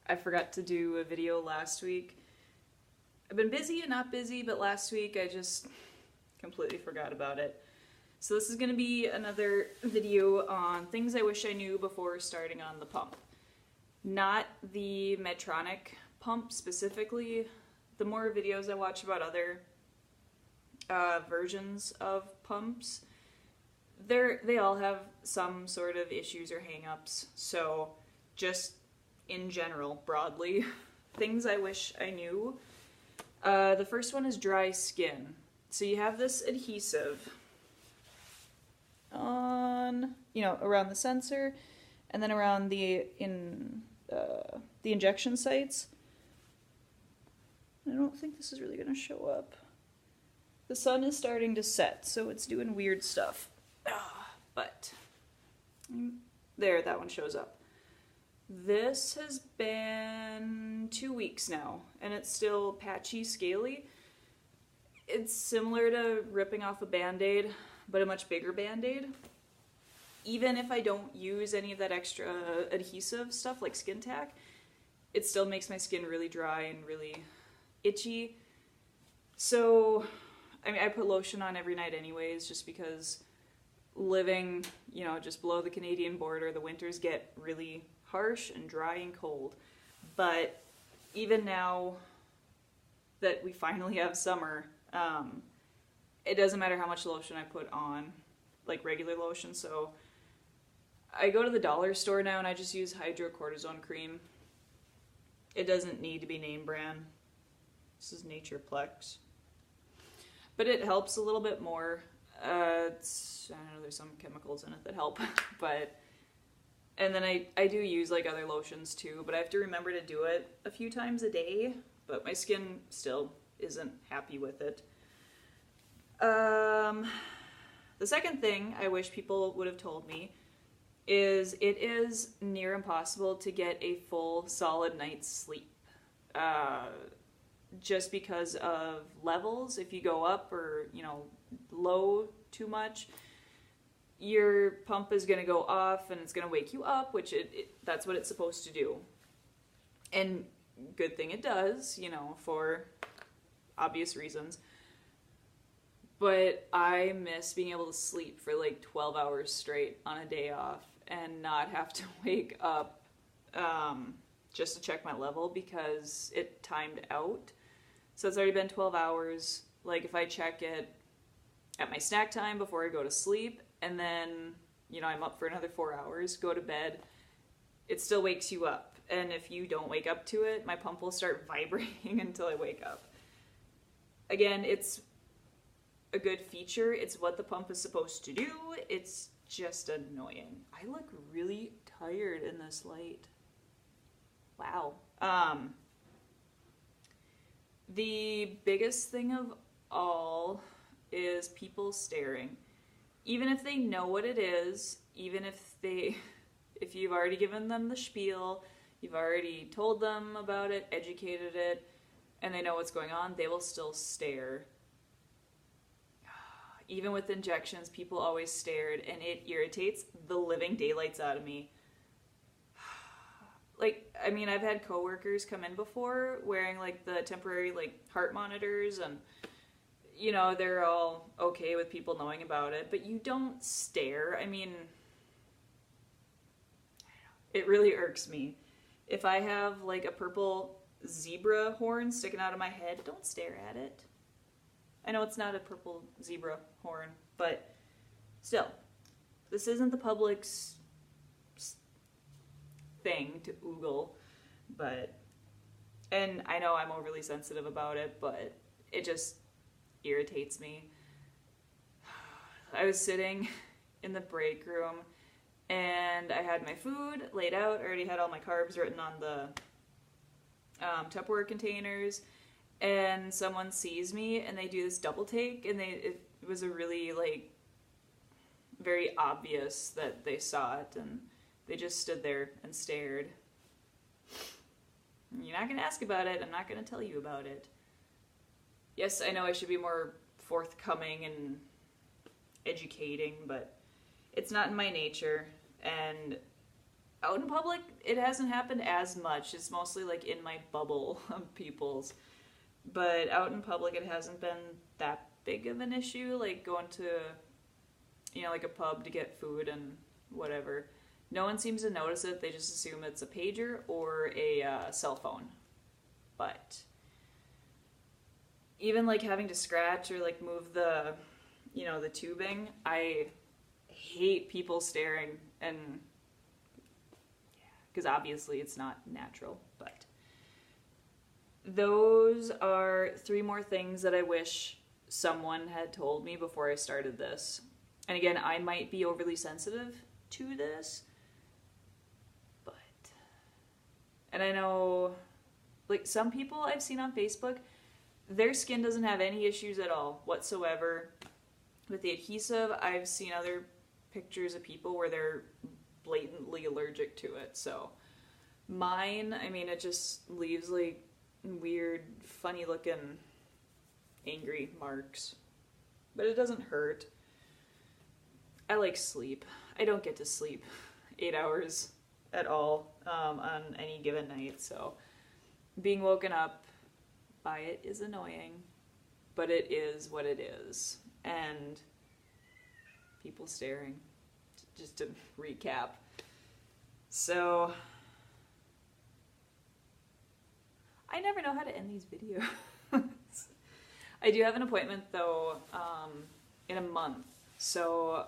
I forgot to do a video last week. I've been busy and not busy, but last week I just completely forgot about it. So this is going to be another video on things I wish I knew before starting on the pump. Not the Medtronic pump specifically. The more videos I watch about other versions of pumps, they all have some sort of issues or hang-ups. So just in general, broadly, things I wish I knew. The first one is dry skin. So you have this adhesive on, around the sensor, and then around the injection sites. I don't think this is really going to show up. The sun is starting to set, so it's doing weird stuff. But there, that one shows up. This has been 2 weeks now, and it's still patchy, scaly. It's similar to ripping off a Band-Aid, but a much bigger Band-Aid. Even if I don't use any of that extra adhesive stuff like skin tack, it still makes my skin really dry and really itchy. So, I mean, I put lotion on every night anyways, just because living, just below the Canadian border, the winters get really harsh and dry and cold. But even now that we finally have summer, it doesn't matter how much lotion I put on, like regular lotion. So I go to the dollar store now and I just use hydrocortisone cream. It doesn't need to be name brand. This is Natureplex. But it helps a little bit more. I don't know, there's some chemicals in it that help, and then I do use like other lotions too, but I have to remember to do it a few times a day, but my skin still isn't happy with it. The second thing I wish people would have told me is it is near impossible to get a full solid night's sleep. Just because of levels. If you go up or, low too much, your pump is going to go off and it's going to wake you up, which that's what it's supposed to do. And good thing it does, for obvious reasons. But I miss being able to sleep for like 12 hours straight on a day off and not have to wake up just to check my level because it timed out. So it's already been 12 hours. Like if I check it at my snack time before I go to sleep, and then, I'm up for another 4 hours, go to bed, it still wakes you up. And if you don't wake up to it, my pump will start vibrating until I wake up. Again, it's a good feature. It's what the pump is supposed to do. It's just annoying. I look really tired in this light. Wow. The biggest thing of all is people staring. Even if they know what it is, even if you've already given them the spiel, you've already told them about it, educated it, and they know what's going on, they will still stare. Even with injections, people always stared, and it irritates the living daylights out of me. Like, I mean, I've had coworkers come in before wearing like the temporary heart monitors, and they're all okay with people knowing about it, but you don't stare. I mean, it really irks me. If I have like a purple zebra horn sticking out of my head, don't stare at it. I know it's not a purple zebra horn, but still, this isn't the public's thing to oogle, and I know I'm overly sensitive about it, but it just irritates me. I was sitting in the break room and I had my food laid out. I already had all my carbs written on the Tupperware containers, and someone sees me and they do this double take, and it was a really very obvious that they saw it, and they just stood there and stared. You're not going to ask about it. I'm not going to tell you about it. Yes, I know I should be more forthcoming and educating, but it's not in my nature. And Out in public, it hasn't happened as much. It's mostly like in my bubble of people's. But out in public, it hasn't been that big of an issue. Like going to, like a pub to get food and whatever. No one seems to notice it. They just assume it's a pager or a cell phone. But even like having to scratch or like move the, the tubing, I hate people staring, and because obviously it's not natural. But those are 3 more things that I wish someone had told me before I started this. And again, I might be overly sensitive to this, and I know, like, some people I've seen on Facebook, their skin doesn't have any issues at all whatsoever with the adhesive. I've seen other pictures of people where they're blatantly allergic to it. So mine, I mean, it just leaves like weird, funny looking, angry marks. But it doesn't hurt. I like sleep. I don't get to sleep 8 hours at all on any given night, so being woken up by it is annoying, but it is what it is. And people staring, just to recap. So I never know how to end these videos. I do have an appointment though in a month, so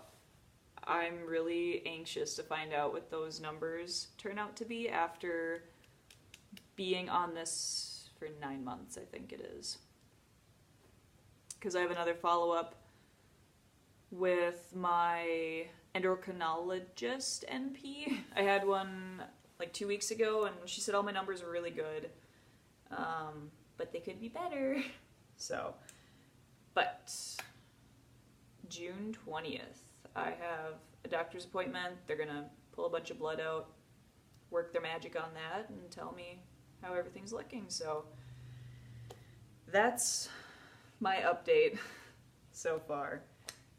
I'm really anxious to find out what those numbers turn out to be after being on this for 9 months, I think it is. Because I have another follow-up with my endocrinologist NP. I had one like 2 weeks ago, and she said all my numbers were really good, but they could be better. So, but June 20th. I have a doctor's appointment. They're gonna pull a bunch of blood out, work their magic on that, and tell me how everything's looking. So that's my update so far.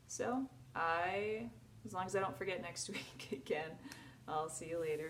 So as long as I don't forget next week again, I'll see you later.